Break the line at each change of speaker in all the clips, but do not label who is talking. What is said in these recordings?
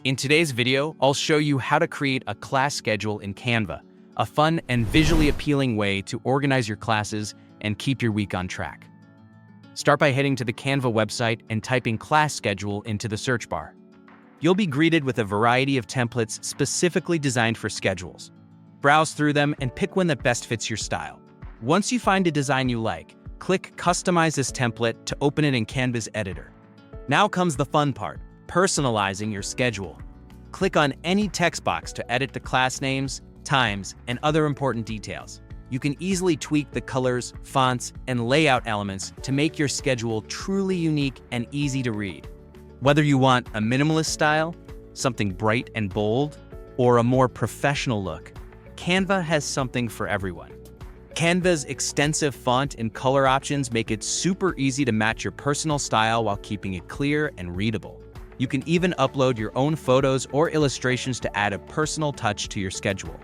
In today's video, I'll show you how to create a class schedule in Canva, a fun and visually appealing way to organize your classes and keep your week on track. Start by heading to the Canva website and typing class schedule into the search bar. You'll be greeted with a variety of templates specifically designed for schedules. Browse through them and pick one that best fits your style. Once you find a design you like, click Customize this template to open it in Canva's editor. Now comes the fun part, personalizing your schedule. Click on any text box to edit the class names, times, and other important details. You can easily tweak the colors, fonts, and layout elements to make your schedule truly unique and easy to read. Whether you want a minimalist style, something bright and bold, or a more professional look, Canva has something for everyone. Canva's extensive font and color options make it super easy to match your personal style while keeping it clear and readable. You can even upload your own photos or illustrations to add a personal touch to your schedule.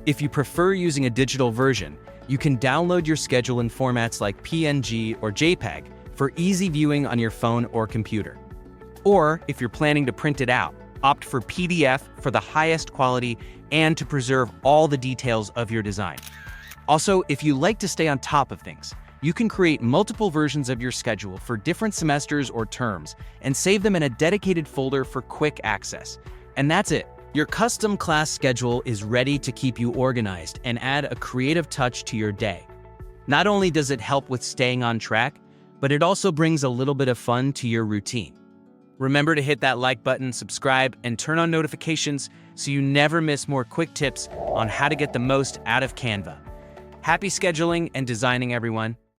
If you prefer using a digital version, you can download your schedule in formats like PNG or JPEG for easy viewing on your phone or computer. Or if you're planning to print it out, opt for PDF for the highest quality and to preserve all the details of your design. Also, if you like to stay on top of things, you can create multiple versions of your schedule for different semesters or terms and save them in a dedicated folder for quick access. And that's it. Your custom class schedule is ready to keep you organized and add a creative touch to your day. Not only does it help with staying on track, but it also brings a little bit of fun to your routine. Remember to hit that like button, subscribe, and turn on notifications so you never miss more quick tips on how to get the most out of Canva. Happy scheduling and designing, everyone.